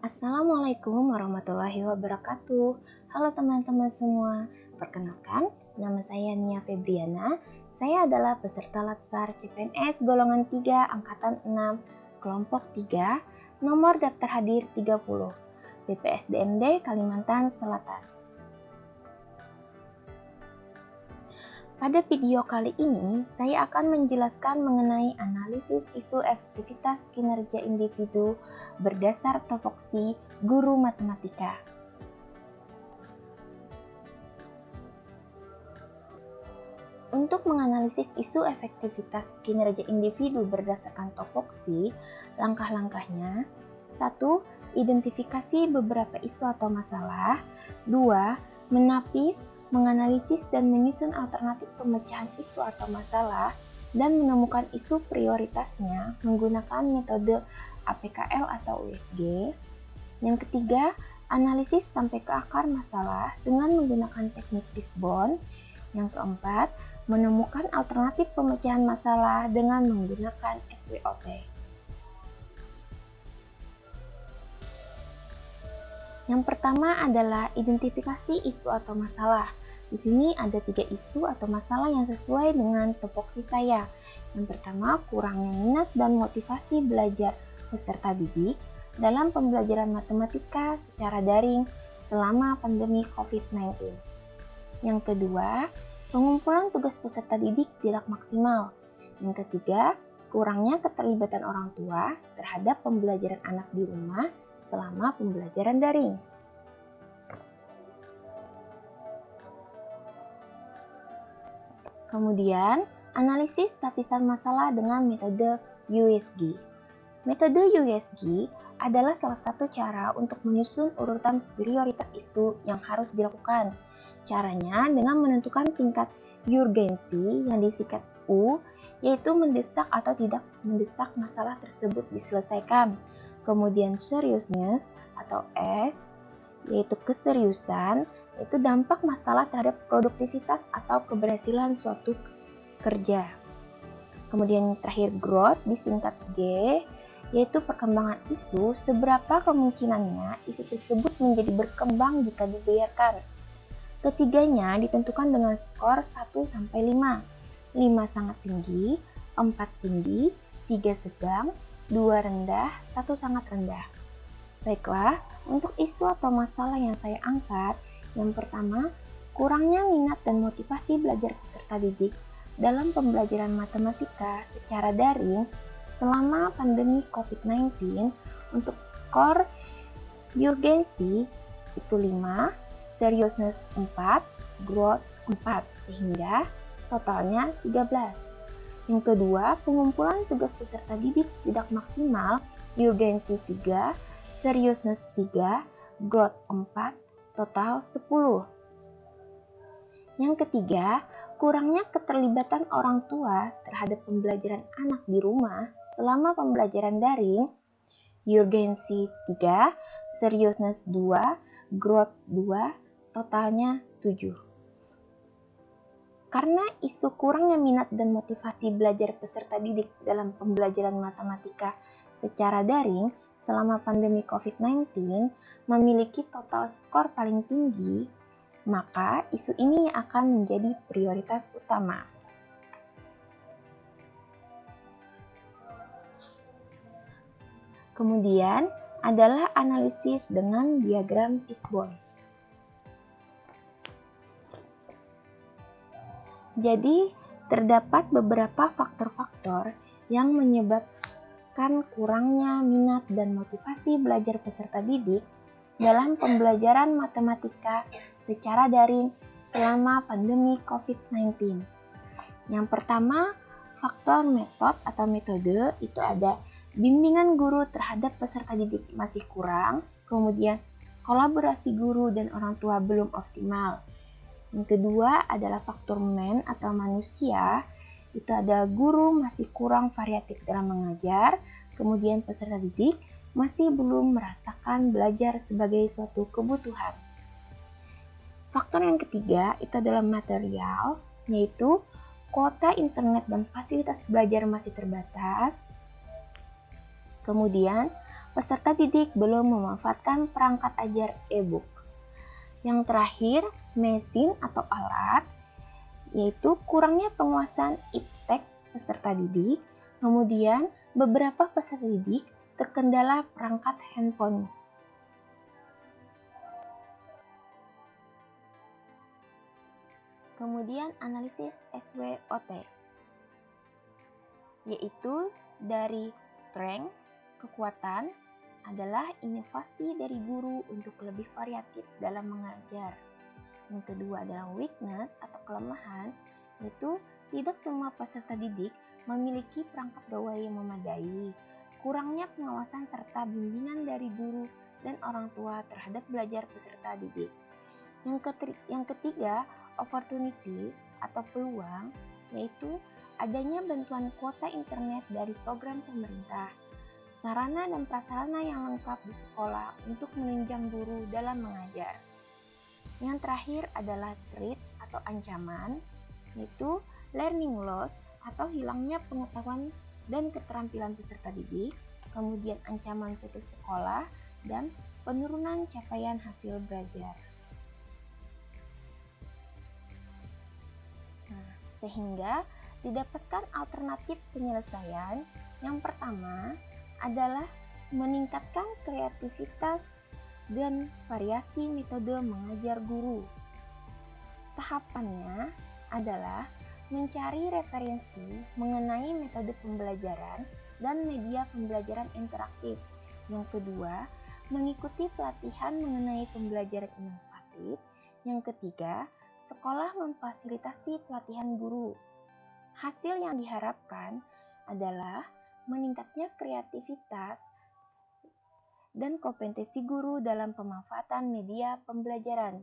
Assalamualaikum warahmatullahi wabarakatuh. Halo teman-teman semua, perkenalkan nama saya Nia Febriana. Saya adalah peserta Latsar CPNS golongan 3 angkatan 6 kelompok 3 nomor daftar hadir 30 BPSDMD Kalimantan Selatan. Pada video kali ini, saya akan menjelaskan mengenai analisis isu efektivitas kinerja individu berdasar topoksi guru matematika. Untuk menganalisis isu efektivitas kinerja individu berdasarkan topoksi, langkah-langkahnya: 1. Identifikasi beberapa isu atau masalah. 2. Menapis, menganalisis dan menyusun alternatif pemecahan isu atau masalah dan menemukan isu prioritasnya menggunakan metode APKL atau USG. Yang ketiga, analisis sampai ke akar masalah dengan menggunakan teknik fishbone. Yang keempat, menemukan alternatif pemecahan masalah dengan menggunakan SWOT. Yang pertama adalah identifikasi isu atau masalah. Di sini ada 3 isu atau masalah yang sesuai dengan topoksi saya. Yang pertama, kurangnya minat dan motivasi belajar peserta didik dalam pembelajaran matematika secara daring selama pandemi COVID-19. Yang kedua, pengumpulan tugas peserta didik tidak maksimal. Yang ketiga, kurangnya keterlibatan orang tua terhadap pembelajaran anak di rumah selama pembelajaran daring. Kemudian, analisis lapisan masalah dengan metode USG. Metode USG adalah salah satu cara untuk menyusun urutan prioritas isu yang harus dilakukan. Caranya dengan menentukan tingkat urgensi yang disingkat U, yaitu mendesak atau tidak mendesak masalah tersebut diselesaikan. Kemudian seriousness atau S, yaitu keseriusan, yaitu dampak masalah terhadap produktivitas atau keberhasilan suatu kerja. Kemudian terakhir growth disingkat G, yaitu perkembangan isu, seberapa kemungkinannya isu tersebut menjadi berkembang jika dibiarkan. Ketiganya ditentukan dengan skor 1-5. 5 sangat tinggi, 4 tinggi, 3 sedang, 2 rendah, 1 sangat rendah. Baiklah, untuk isu atau masalah yang saya angkat, yang pertama, kurangnya minat dan motivasi belajar peserta didik dalam pembelajaran matematika secara daring selama pandemi COVID-19 untuk skor urgensi itu 5, seriousness 4, growth 4, sehingga totalnya 13. Yang kedua, pengumpulan tugas peserta didik tidak maksimal, urgensi 3, seriousness 3, growth 4, total 10. Yang ketiga, kurangnya keterlibatan orang tua terhadap pembelajaran anak di rumah selama pembelajaran daring, urgensi 3, seriousness 2, growth 2, totalnya 7. Karena isu kurangnya minat dan motivasi belajar peserta didik dalam pembelajaran matematika secara daring selama pandemi COVID-19 memiliki total skor paling tinggi, maka isu ini akan menjadi prioritas utama. Kemudian adalah analisis dengan diagram fishbone. Jadi, terdapat beberapa faktor-faktor yang menyebabkan kurangnya minat dan motivasi belajar peserta didik dalam pembelajaran matematika secara daring selama pandemi COVID-19. Yang pertama, faktor metode itu ada bimbingan guru terhadap peserta didik masih kurang, kemudian kolaborasi guru dan orang tua belum optimal. Yang kedua adalah faktor atau manusia, itu ada guru masih kurang variatif dalam mengajar, kemudian peserta didik masih belum merasakan belajar sebagai suatu kebutuhan. Faktor yang ketiga itu adalah material, yaitu kuota internet dan fasilitas belajar masih terbatas. Kemudian peserta didik belum memanfaatkan perangkat ajar e-book. Yang terakhir, mesin atau alat, yaitu kurangnya penguasaan iptek peserta didik. Kemudian, beberapa peserta didik terkendala perangkat handphone. Kemudian analisis SWOT, yaitu dari strength, kekuatan, adalah inovasi dari guru untuk lebih variatif dalam mengajar. Yang kedua adalah weakness atau kelemahan, yaitu tidak semua peserta didik memiliki perangkat gawai yang memadai, kurangnya pengawasan serta bimbingan dari guru dan orang tua terhadap belajar peserta didik. Yang ketiga, opportunities atau peluang, yaitu adanya bantuan kuota internet dari program pemerintah, sarana dan prasarana yang lengkap di sekolah untuk menunjang guru dalam mengajar. Yang terakhir adalah threat atau ancaman, yaitu learning loss atau hilangnya pengetahuan dan keterampilan peserta didik, kemudian ancaman putus sekolah, dan penurunan capaian hasil belajar. Sehingga didapatkan alternatif penyelesaian. Yang pertama adalah meningkatkan kreativitas dan variasi metode mengajar guru. Tahapannya adalah mencari referensi mengenai metode pembelajaran dan media pembelajaran interaktif. Yang kedua, mengikuti pelatihan mengenai pembelajaran inovatif. Yang ketiga, sekolah memfasilitasi pelatihan guru. Hasil yang diharapkan adalah meningkatnya kreativitas dan kompetensi guru dalam pemanfaatan media pembelajaran.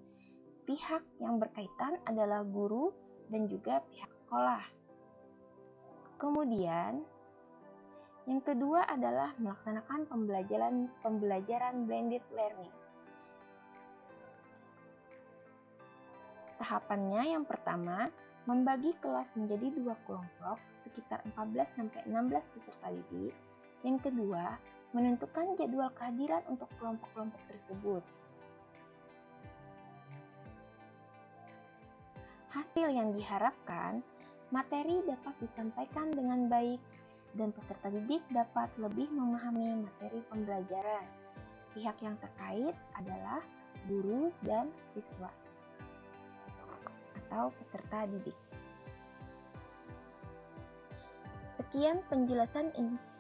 Pihak yang berkaitan adalah guru dan juga pihak sekolah. Kemudian, yang kedua adalah melaksanakan pembelajaran blended learning. Tahapannya yang pertama, membagi kelas menjadi 2 kelompok sekitar 14-16 peserta didik. Yang kedua, menentukan jadwal kehadiran untuk kelompok-kelompok tersebut. Hasil yang diharapkan, materi dapat disampaikan dengan baik dan peserta didik dapat lebih memahami materi pembelajaran. Pihak yang terkait adalah guru dan siswa atau peserta didik. Sekian penjelasan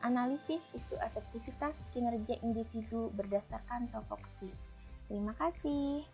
analisis isu efektivitas kinerja individu berdasarkan topoksi. Terima kasih.